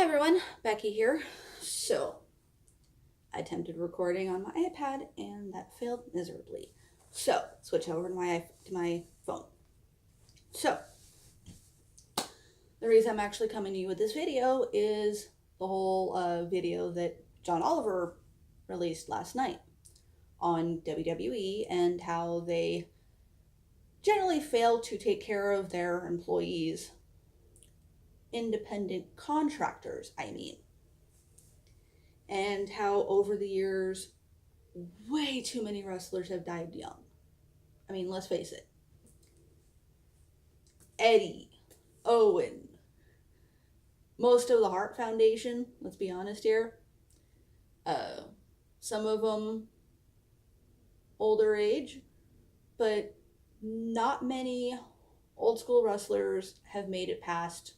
Hey everyone, Becky here. So, I attempted recording on my iPad and that failed miserably. So, switch over to my phone. So, the reason I'm actually coming to you with this video is the whole video that John Oliver released last night on WWE and how they generally fail to take care of their employees, independent contractors, I mean. And how over the years, way too many wrestlers have died young. I mean, let's face it. Eddie, Owen, most of the Hart Foundation, let's be honest here. Some of them older age, but not many old school wrestlers have made it past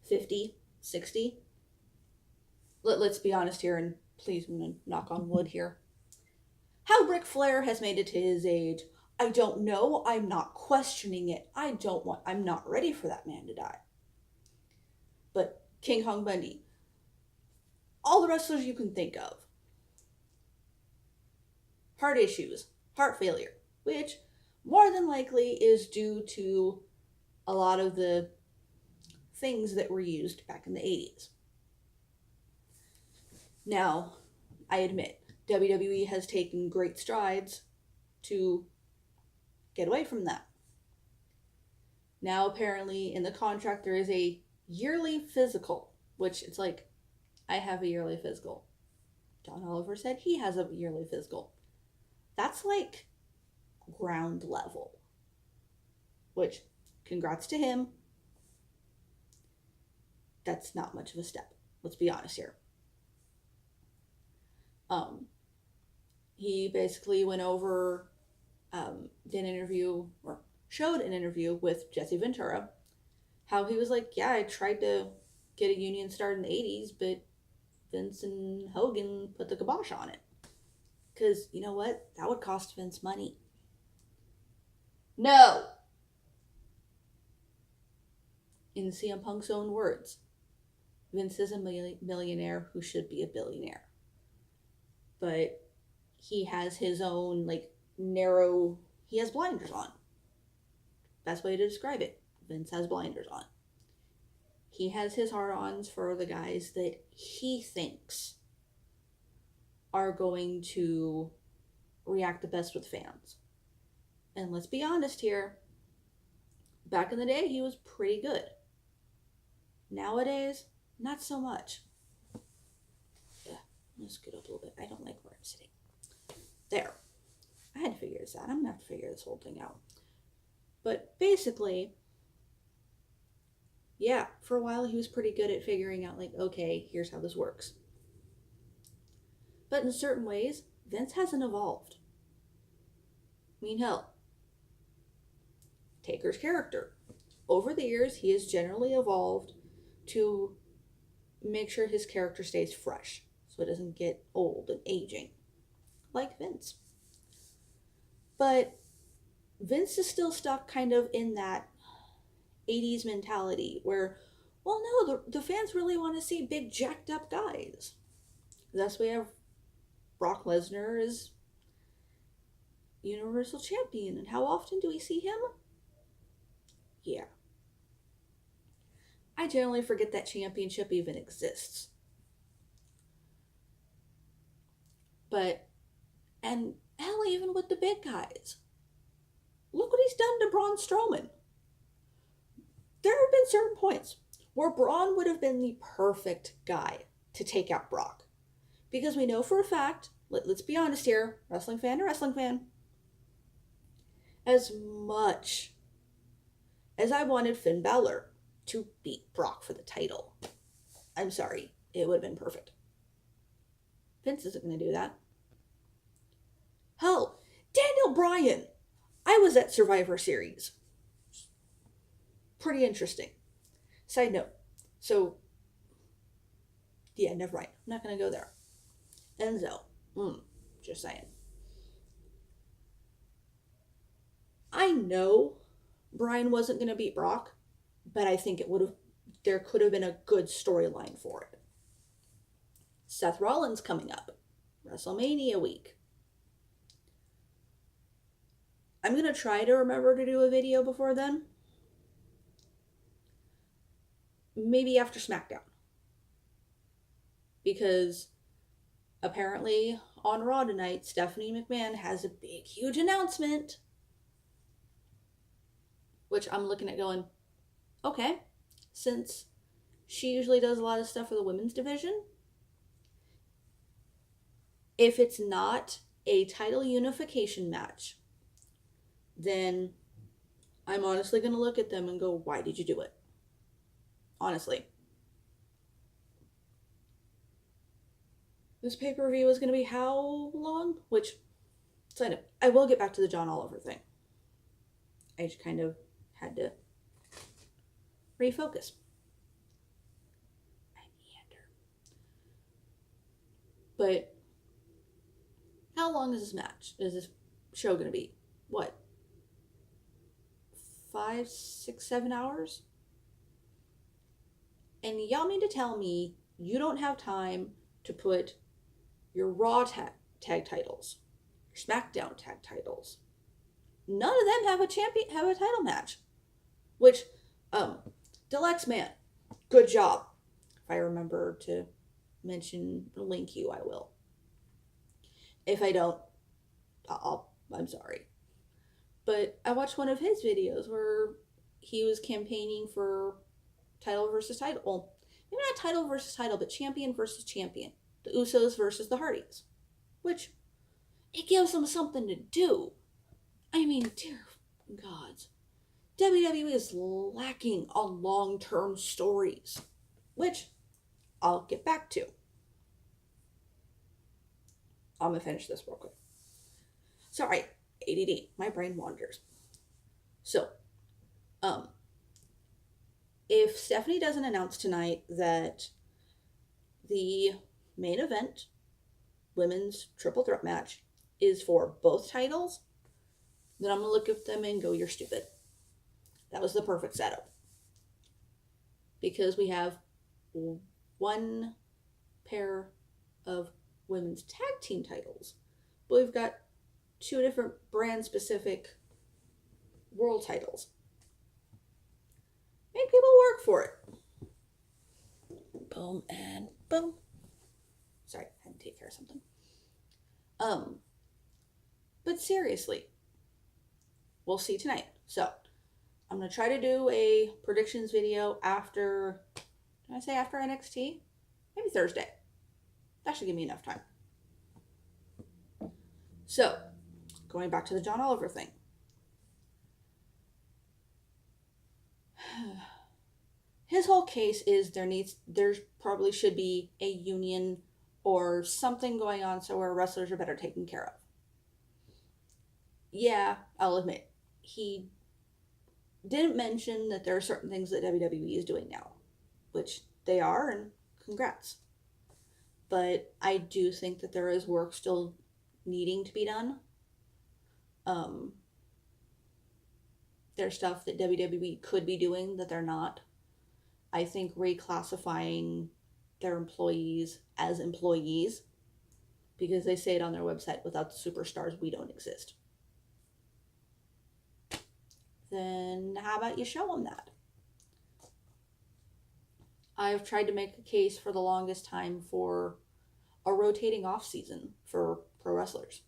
50, 60. Let's be honest here, and please, I'm going to knock on wood here. How Ric Flair has made it to his age, I don't know. I'm not questioning it. I'm not ready for that man to die. But King Kong Bundy, all the wrestlers you can think of, heart issues, heart failure, which more than likely is due to a lot of the things that were used back in the 80s. Now, I admit, WWE has taken great strides to get away from that. Now, apparently, in the contract, there is a yearly physical, which it's like, I have a yearly physical. John Oliver said he has a yearly physical. That's like ground level, which, congrats to him. That's not much of a step. Let's be honest here. He basically went over, did an interview, or showed an interview with Jesse Ventura, how he was like, yeah, I tried to get a union started in the 80s, but Vince and Hogan put the kibosh on it. Because, you know what? That would cost Vince money. No! In CM Punk's own words, Vince is a millionaire who should be a billionaire. But he has his own, he has blinders on. Best way to describe it. Vince has blinders on. He has his hard-ons for the guys that he thinks are going to react the best with fans. And let's be honest here, back in the day, he was pretty good. Nowadays, not so much. Yeah, let's scoot up a little bit. I don't like where I'm sitting. There. I had to figure this out. I'm going to have to figure this whole thing out. But basically, yeah, for a while he was pretty good at figuring out, okay, here's how this works. But in certain ways, Vince hasn't evolved. I mean, hell, Taker's character. Over the years, he has generally evolved to make sure his character stays fresh, so it doesn't get old and aging, like Vince. But Vince is still stuck kind of in that 80s mentality where, well, no, the fans really want to see big, jacked up guys. Thus, we have Brock Lesnar as Universal Champion. And how often do we see him? Yeah. I generally forget that championship even exists. But, and hell, even with the big guys. Look what he's done to Braun Strowman. There have been certain points where Braun would have been the perfect guy to take out Brock. Because we know for a fact, let's be honest here, wrestling fan to wrestling fan, as much as I wanted Finn Balor to beat Brock for the title, I'm sorry, it would have been perfect. Vince isn't going to do that. Hell, Daniel Bryan. I was at Survivor Series. Pretty interesting. Side note. So, yeah, never mind. I'm not going to go there. Enzo. Just saying. I know Bryan wasn't going to beat Brock, but I think it would have there could have been a good storyline for it. Seth Rollins coming up, WrestleMania week. I'm going to try to remember to do a video before then. Maybe after SmackDown. Because apparently on Raw tonight, Stephanie McMahon has a big, huge announcement. Which I'm looking at going, okay, since she usually does a lot of stuff for the women's division, if it's not a title unification match, then I'm honestly going to look at them and go, why did you do it? Honestly. This pay-per-view is going to be how long? Which, I will get back to the John Oliver thing. I just kind of had to refocus. I meander. But how long is this match? Is this show going to be? What? 5, 6, 7 hours? And y'all mean to tell me you don't have time to put your Raw tag titles, your SmackDown tag titles. None of them have a title match. Which, Deluxe Man, good job. If I remember to mention link you, I will. If I don't, I'm sorry. But I watched one of his videos where he was campaigning for title versus title. Well, maybe not title versus title, but champion versus champion. The Usos versus the Hardys. Which, it gives them something to do. I mean, dear gods. WWE is lacking on long-term stories. Which, I'll get back to. I'm going to finish this real quick. Sorry, ADD. My brain wanders. So, if Stephanie doesn't announce tonight that the main event, women's triple threat match, is for both titles, then I'm going to look at them and go, you're stupid. That was the perfect setup. Because we have one pair of women's tag team titles, but we've got 2 different brand specific world titles. Make people work for it. Boom and boom. Sorry, I had to take care of something. But seriously, we'll see tonight. So, I'm going to try to do a predictions video after, did I say after NXT? Maybe Thursday. That should give me enough time. So, going back to the John Oliver thing. His whole case is there probably should be a union or something going on so where wrestlers are better taken care of. Yeah, I'll admit, he didn't mention that there are certain things that WWE is doing now, which they are, and congrats. But I do think that there is work still needing to be done. There's stuff that WWE could be doing that they're not. I think reclassifying their employees as employees, because they say it on their website, without the superstars, we don't exist. Then how about you show them that? I've tried to make a case for the longest time for a rotating off season for pro wrestlers.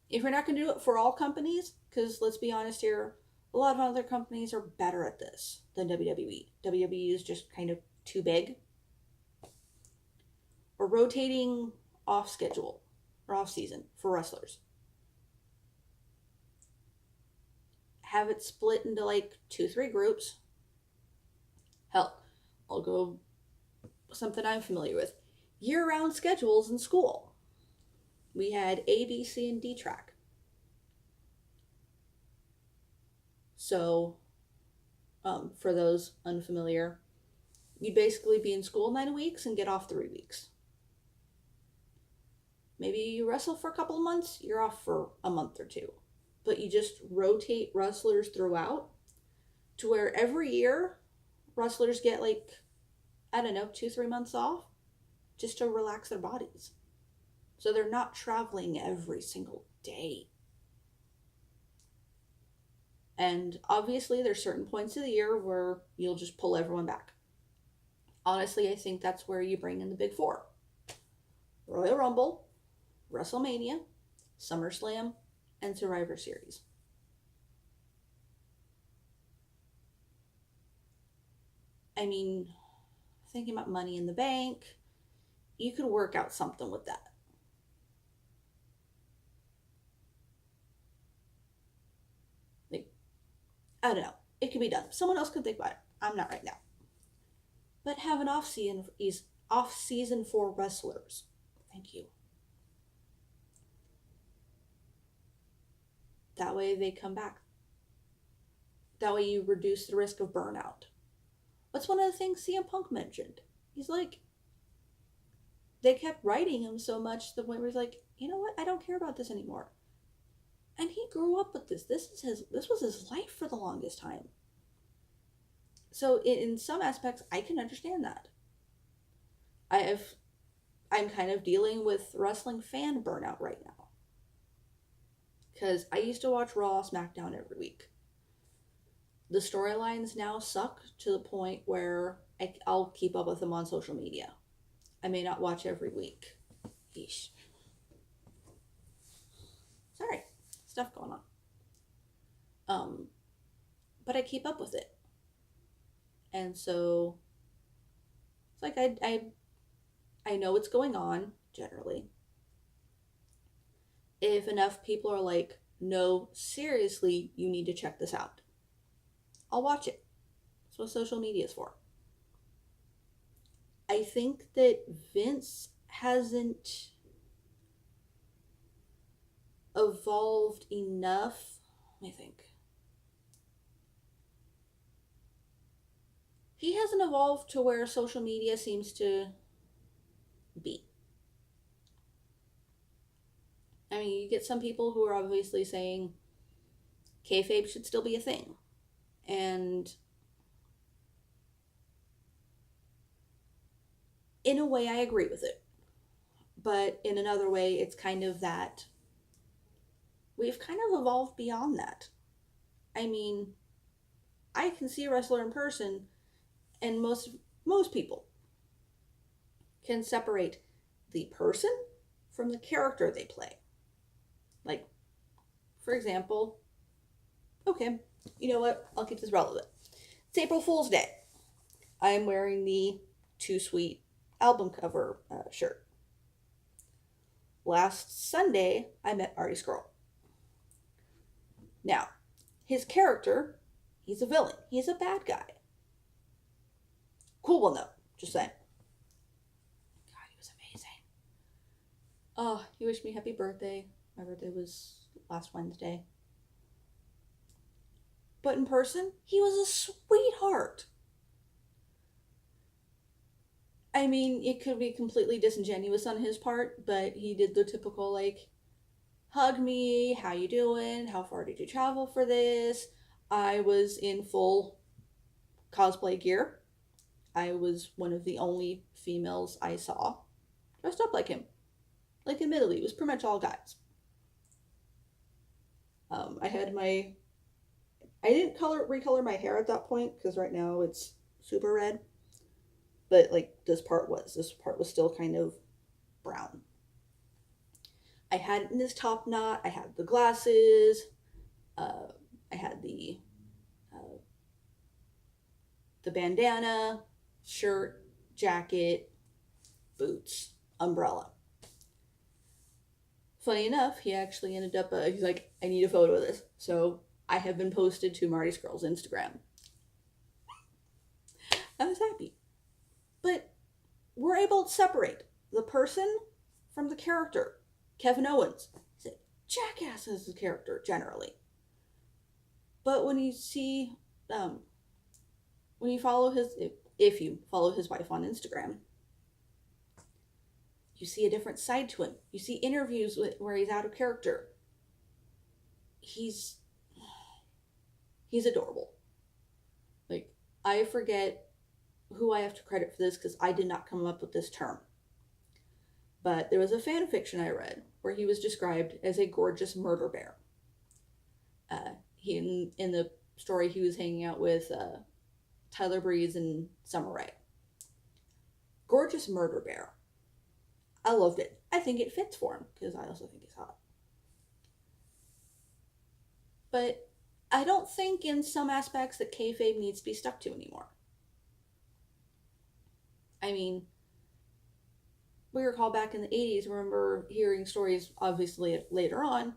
If you're not going to do it for all companies, because let's be honest here, a lot of other companies are better at this than WWE. WWE is just kind of too big. Or rotating off schedule or off season for wrestlers. Have it split into like 2-3 groups. Hell, I'll go something I'm familiar with. Year-round schedules in school. We had A, B, C, and D track. So, for those unfamiliar, you'd basically be in school 9 weeks and get off 3 weeks. Maybe you wrestle for a couple of months, you're off for a month or 2. But you just rotate wrestlers throughout to where every year wrestlers get like, I don't know, 2-3 months off just to relax their bodies. So they're not traveling every single day. And obviously, there's certain points of the year where you'll just pull everyone back. Honestly, I think that's where you bring in the big four: Royal Rumble, WrestleMania, SummerSlam, and Survivor Series. I mean, thinking about Money in the Bank, you could work out something with that. Like, I don't know. It could be done. Someone else could think about it. I'm not right now. But have an off season for wrestlers. Thank you. That way they come back. That way you reduce the risk of burnout. What's one of the things CM Punk mentioned? He's like, they kept writing him so much the point where he's like, you know what? I don't care about this anymore. And he grew up with this. This was his life for the longest time. So in some aspects, I can understand that. I'm kind of dealing with wrestling fan burnout right now. Because I used to watch Raw, SmackDown every week. The storylines now suck to the point where I'll keep up with them on social media. I may not watch every week. Yeesh. Sorry. Stuff going on. But I keep up with it. And so it's like I know what's going on, generally. If enough people are like, no, seriously, you need to check this out, I'll watch it. That's what social media is for. I think that Vince hasn't evolved enough. Let me think. He hasn't evolved to where social media seems to be. I mean, you get some people who are obviously saying kayfabe should still be a thing. And in a way, I agree with it. But in another way, it's kind of that we've kind of evolved beyond that. I mean, I can see a wrestler in person, and most people can separate the person from the character they play. Like, for example, okay, you know what? I'll keep this relevant. It's April Fool's Day. I'm wearing the Too Sweet album cover shirt. Last Sunday, I met Artie Skrull. Now, his character, he's a villain. He's a bad guy. Cool one, though. Just saying. God, he was amazing. Oh, he wished me happy birthday. My birthday was last Wednesday. But in person, he was a sweetheart. I mean, it could be completely disingenuous on his part, but he did the typical, like, hug me, how you doing, how far did you travel for this? I was in full cosplay gear. I was one of the only females I saw dressed up like him. Like, admittedly, it was pretty much all guys. I didn't recolor my hair at that point, because right now it's super red. But, like, this part was still kind of brown. I had it in this top knot. I had the glasses. I had the bandana, shirt, jacket, boots, umbrella. Funny enough, he actually ended up, he's like, I need a photo of this. So I have been posted to Marty Skrull's Instagram. I was happy. But we're able to separate the person from the character. Kevin Owens is a jackass as a character, generally. But when you see, when you follow if you follow his wife on Instagram, you see a different side to him. You see interviews where he's out of character. He's adorable. Like, I forget who I have to credit for this because I did not come up with this term. But there was a fan fiction I read where he was described as a gorgeous murder bear. In the story, he was hanging out with Tyler Breeze and Summer Rae. Gorgeous murder bear. I loved it. I think it fits for him because I also think he's hot. But I don't think in some aspects that kayfabe needs to be stuck to anymore. I mean, we recall back in the 80s, remember hearing stories, obviously later on,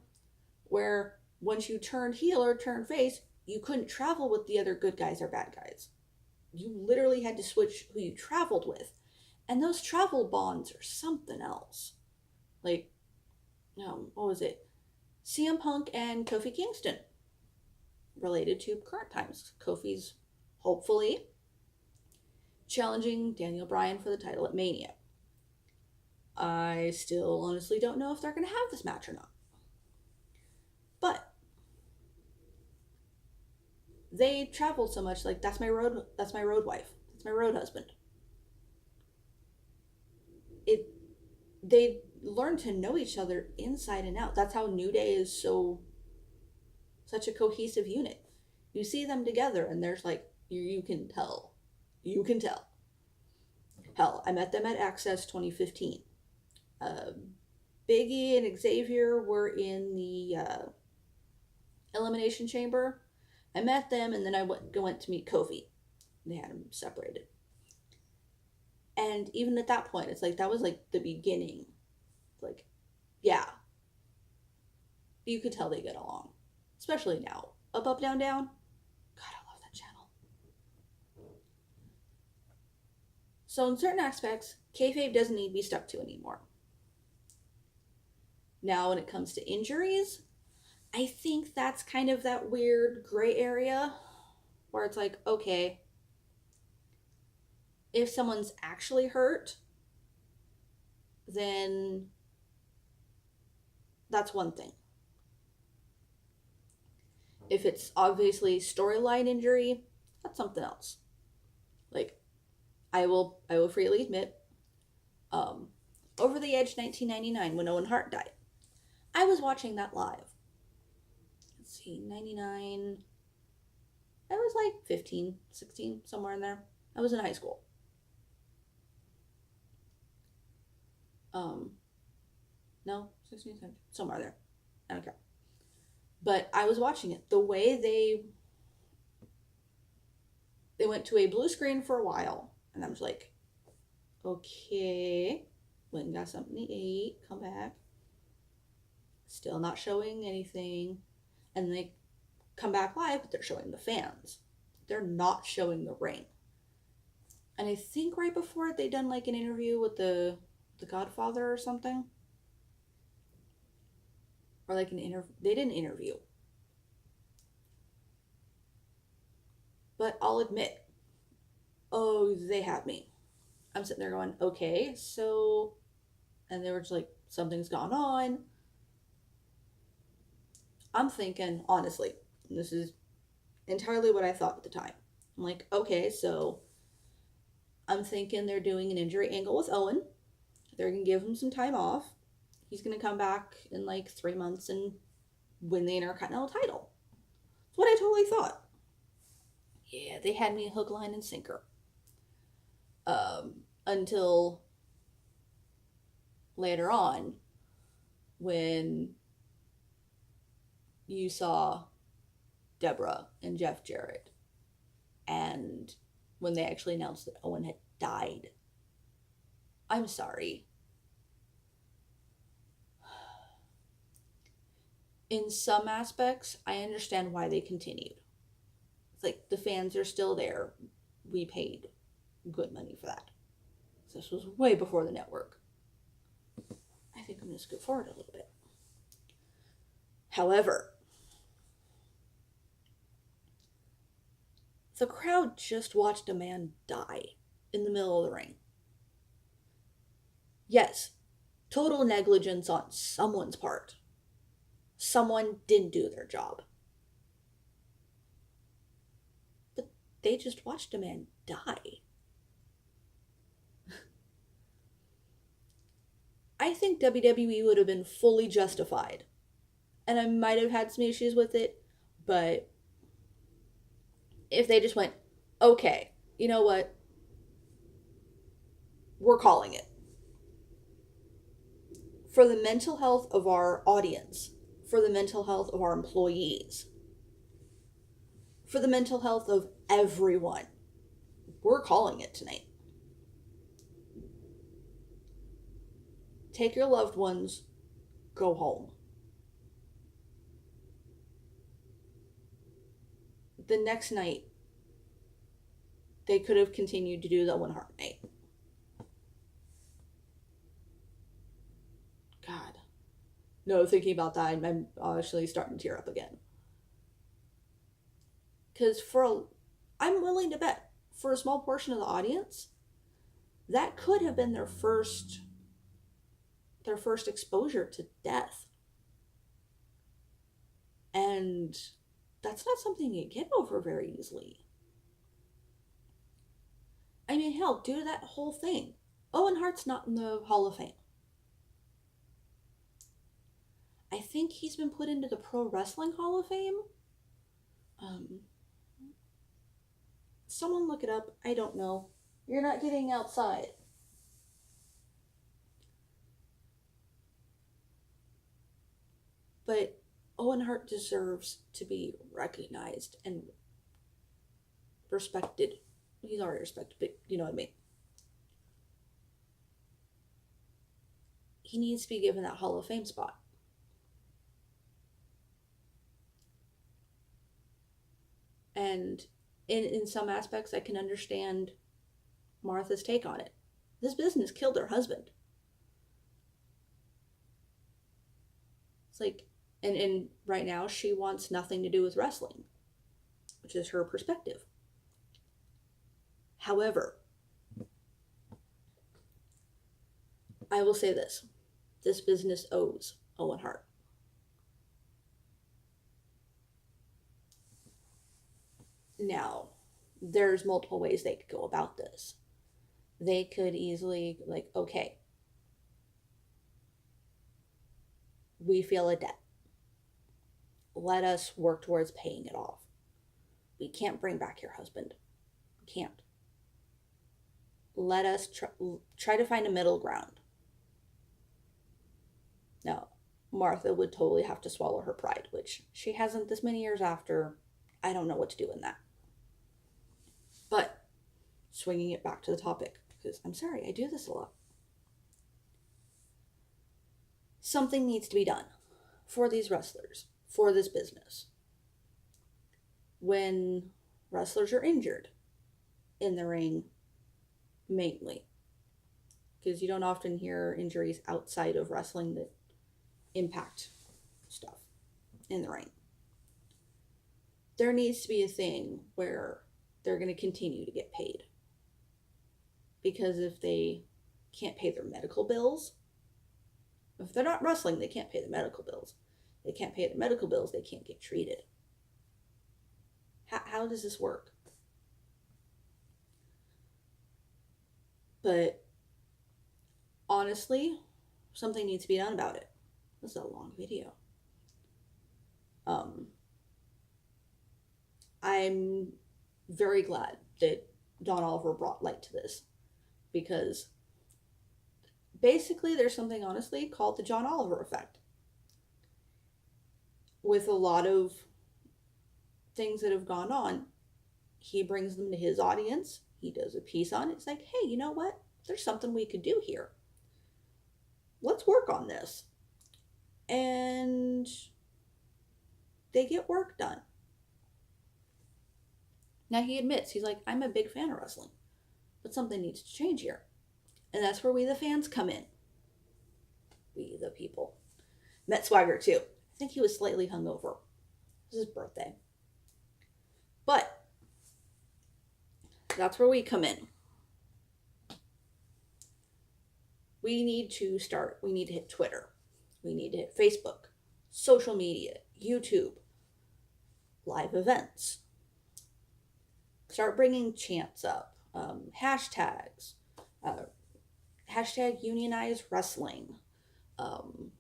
where once you turned heel or turned face, you couldn't travel with the other good guys or bad guys. You literally had to switch who you traveled with. And those travel bonds are something else. Like, what was it? CM Punk and Kofi Kingston. Related to current times. Kofi's hopefully challenging Daniel Bryan for the title at Mania. I still honestly don't know if they're going to have this match or not. But they traveled so much, like that's my road wife. That's my road husband. They learn to know each other inside and out. That's how New Day is such a cohesive unit. You see them together and there's like, you can tell. You can tell. Hell, I met them at Access 2015. Biggie and Xavier were in the Elimination Chamber. I met them and then I went to meet Kofi. They had them separated. And even at that point, it's like, that was like the beginning. Like, yeah. You could tell they get along. Especially now. Up, up, down, down. God, I love that channel. So in certain aspects, kayfabe doesn't need to be stuck to anymore. Now when it comes to injuries, I think that's kind of that weird gray area where it's like, okay, if someone's actually hurt, then that's one thing. If it's obviously storyline injury, that's something else. Like, I will freely admit, Over the Edge 1999, when Owen Hart died, I was watching that live. Let's see, 99, I was like 15, 16, somewhere in there. I was in high school. No, 16, 17, somewhere there. I don't care. But I was watching it. The way they went to a blue screen for a while, and I was like, okay, went and got something to eat, come back. Still not showing anything. And they come back live, but they're showing the fans. They're not showing the ring. And I think right before they done like an interview with the Godfather or something. Or like they did an interview. But I'll admit, they had me. I'm sitting there going, okay, so, and they were just like, something's gone on. I'm thinking, honestly, this is entirely what I thought at the time. I'm like, okay, so I'm thinking they're doing an injury angle with Owen. They're going to give him some time off. He's going to come back in like 3 months and win the Intercontinental title. That's what I totally thought. Yeah, they had me hook, line, and sinker. Until later on, when you saw Deborah and Jeff Jarrett, and when they actually announced that Owen had died. I'm sorry. In some aspects, I understand why they continued. It's like the fans are still there. We paid good money for that. This was way before the network. I think I'm going to scoot forward a little bit. However, the crowd just watched a man die in the middle of the ring. Yes, total negligence on someone's part. Someone didn't do their job. But they just watched a man die. I think WWE would have been fully justified. And I might have had some issues with it, but if they just went, okay, you know what? We're calling it. For the mental health of our audience, for the mental health of our employees, for the mental health of everyone, we're calling it tonight. Take your loved ones, go home. The next night, they could have continued to do the Owen Hart night. God. No, thinking about that, I'm actually starting to tear up again. Because I'm willing to bet, for a small portion of the audience, that could have been their first exposure to death. And that's not something you get over very easily. I mean, hell, due to that whole thing, Owen Hart's not in the Hall of Fame. I think he's been put into the Pro Wrestling Hall of Fame. Someone look it up. I don't know. You're not getting outside. But Owen Hart deserves to be recognized and respected. He's already respected, but you know what I mean. He needs to be given that Hall of Fame spot. And in some aspects, I can understand Martha's take on it. This business killed her husband. It's like, and right now she wants nothing to do with wrestling, which is her perspective. However, I will say this. This business owes Owen Hart. Now, there's multiple ways they could go about this. They could easily, like, okay, we feel a debt. Let us work towards paying it off. We can't bring back your husband. We can't. Let us try to find a middle ground. Now, Martha would totally have to swallow her pride, which she hasn't this many years after. I don't know what to do in that. But swinging it back to the topic, because I'm sorry, I do this a lot. Something needs to be done for these wrestlers, for this business. When wrestlers are injured in the ring, mainly, because you don't often hear injuries outside of wrestling that impact stuff in the ring. There needs to be a thing where they're going to continue to get paid. Because if they can't pay their medical bills, if they're not wrestling, they can't pay their medical bills. They can't pay their medical bills, they can't get treated. How does this work? But honestly, something needs to be done about it. This is a long video. I'm very glad that John Oliver brought light to this, because basically there's something honestly called the John Oliver effect. With a lot of things that have gone on, he brings them to his audience, he does a piece on it, it's like, hey, you know what? There's something we could do here. Let's work on this. And they get work done. Now he admits, he's like, I'm a big fan of wrestling, but something needs to change here. And that's where we the fans come in. We the people. Met Swagger too. I think he was slightly hungover. It was his birthday. But that's where we come in. We need to hit Twitter. We need to hit Facebook, social media, YouTube, live events. Start bringing chants up, hashtags, hashtag unionize wrestling, Um,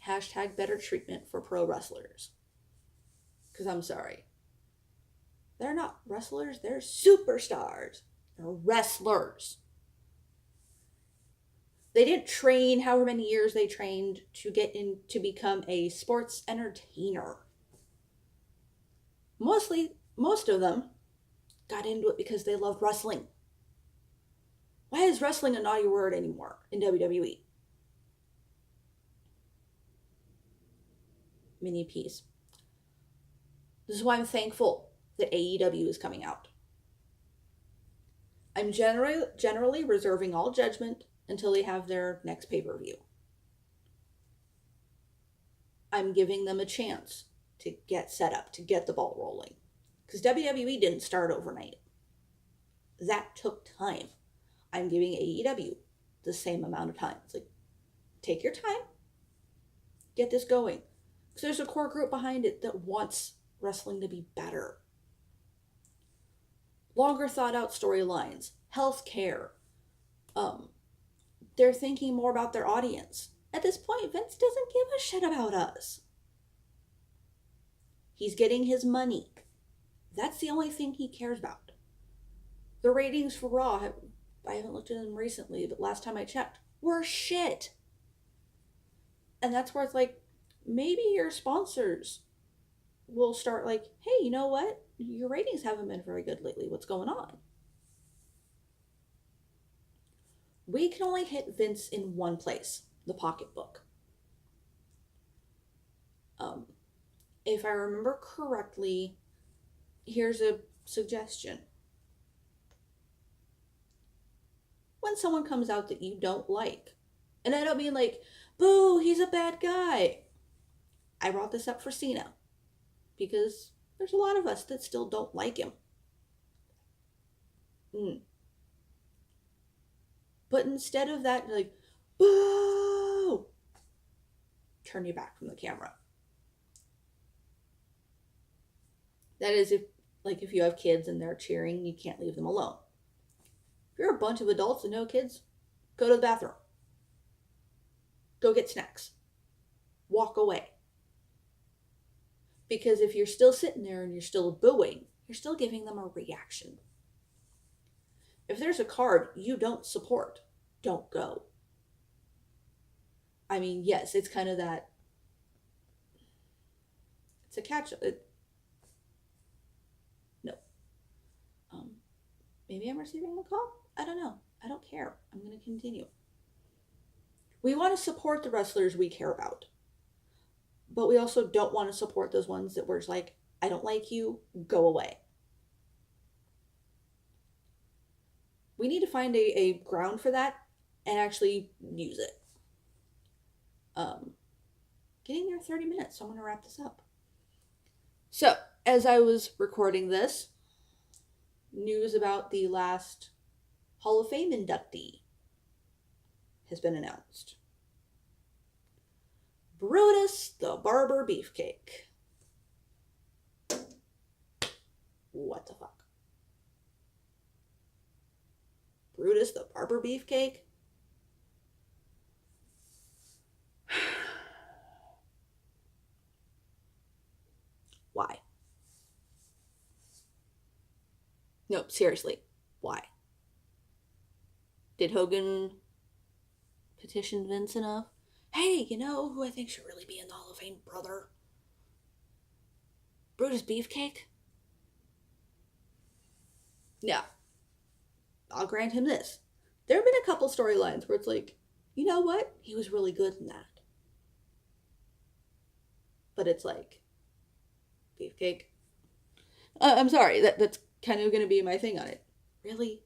hashtag better treatment for pro wrestlers. Because I'm sorry. They're not wrestlers, they're superstars. They're wrestlers. They didn't train however many years they trained to get in to become a sports entertainer. Most of them got into it because they loved wrestling. Why is wrestling a naughty word anymore in WWE? Mini piece. This is why I'm thankful that AEW is coming out. I'm generally reserving all judgment until they have their next pay-per-view. I'm giving them a chance to get set up, to get the ball rolling. Because WWE didn't start overnight. That took time. I'm giving AEW the same amount of time. It's like, take your time, get this going. Because there's a core group behind it that wants wrestling to be better. Longer thought out storylines, healthcare. They're thinking more about their audience. At this point, Vince doesn't give a shit about us. He's getting his money. That's the only thing he cares about. The ratings for Raw, I haven't looked at them recently, but last time I checked, were shit. And that's where it's like, maybe your sponsors will start like, hey, you know what? Your ratings haven't been very good lately. What's going on? We can only hit Vince in one place, the pocketbook. If I remember correctly, here's a suggestion. When someone comes out that you don't like, and I don't mean like, boo, he's a bad guy. I brought this up for Cena because there's a lot of us that still don't like him. But instead of that, like, boo, turn your back from the camera. That is if you have kids and they're cheering, you can't leave them alone. If you're a bunch of adults and no kids, go to the bathroom. Go get snacks. Walk away. Because if you're still sitting there and you're still booing, you're still giving them a reaction. If there's a card you don't support, don't go. I mean, yes, it's kind of that. It's a catch. No. Maybe I'm receiving a call? I don't know. I don't care. I'm going to continue. We want to support the wrestlers we care about. But we also don't want to support those ones that we're just like, I don't like you, go away. We need to find a ground for that and actually use it. Getting near 30 minutes, so I'm going to wrap this up. So, as I was recording this, news about the last Hall of Fame inductee has been announced. Brutus the Barber Beefcake. What the fuck? Brutus the Barber Beefcake? Why? No, seriously, why? Did Hogan petition Vince enough? Hey, you know who I think should really be in the Hall of Fame, brother? Brutus Beefcake? Yeah. I'll grant him this. There have been a couple storylines where it's like, you know what? He was really good in that. But it's like, Beefcake? I'm sorry, that's kind of going to be my thing on it. Really?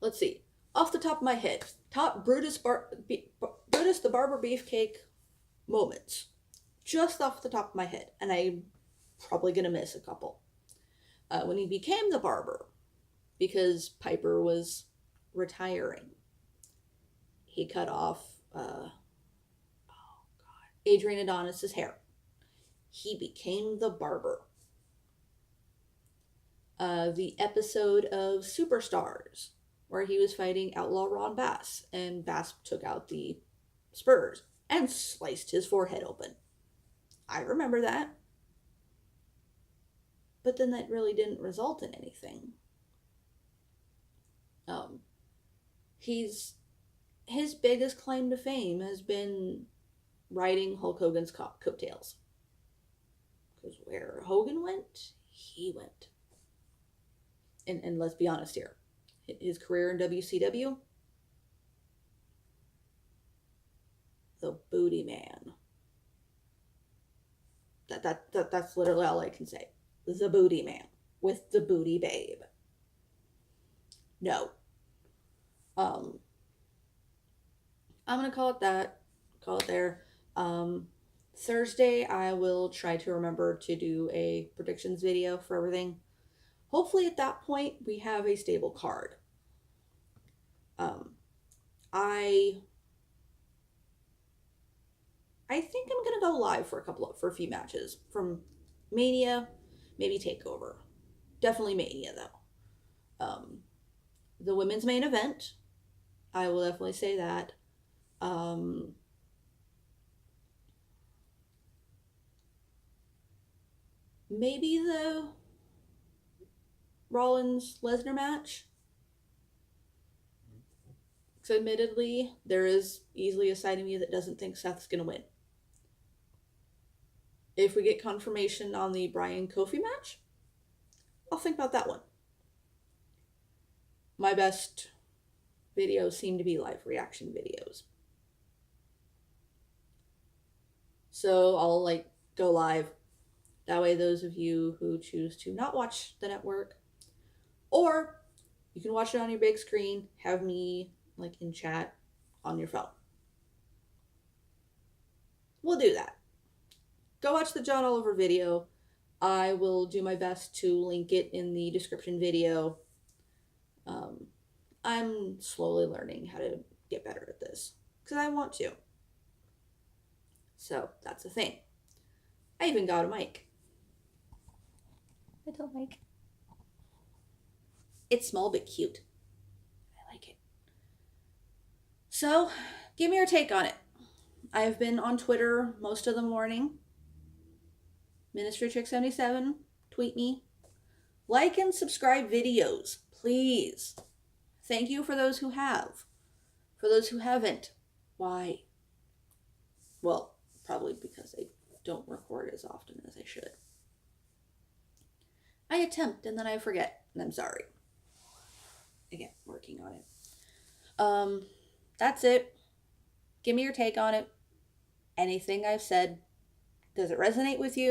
Let's see. Off the top of my head, top Brutus the Barber Beefcake moments. Just off the top of my head. And I'm probably going to miss a couple. When he became the barber, because Piper was retiring, he cut off Adrian Adonis's hair. He became the barber. The episode of Superstars where he was fighting outlaw Ron Bass, and Bass took out the spurs and sliced his forehead open. I remember that. But then that really didn't result in anything. Um, his biggest claim to fame has been riding Hulk Hogan's coattails. Because where Hogan went, he went. And let's be honest here. His career in WCW, the booty man. That's literally all I can say. The booty man with the booty babe. No. I'm gonna call it that. Call it there. Thursday I will try to remember to do a predictions video for everything. Hopefully at that point we have a stable card. I think I'm gonna go live for a few matches from Mania, maybe Takeover. Definitely Mania though. The women's main event, I will definitely say that. Maybe the Rollins-Lesnar match. Because admittedly, there is easily a side of me that doesn't think Seth's going to win. If we get confirmation on the Bryan Kofi match, I'll think about that one. My best videos seem to be live reaction videos. So I'll go live. That way those of you who choose to not watch the network, or you can watch it on your big screen, have me in chat on your phone. We'll do that. Go watch the John Oliver video. I will do my best to link it in the description video. I'm slowly learning how to get better at this because I want to. So that's the thing. I even got a mic. I don't like. It's small but cute. I like it. So, give me your take on it. I've been on Twitter most of the morning. MinistryChick77, tweet me. Like and subscribe videos, please. Thank you for those who have. For those who haven't, why? Well, probably because I don't record as often as I should. I attempt and then I forget, and I'm sorry. Again, working on it. That's it. Give me your take on it. Anything I've said, does it resonate with you?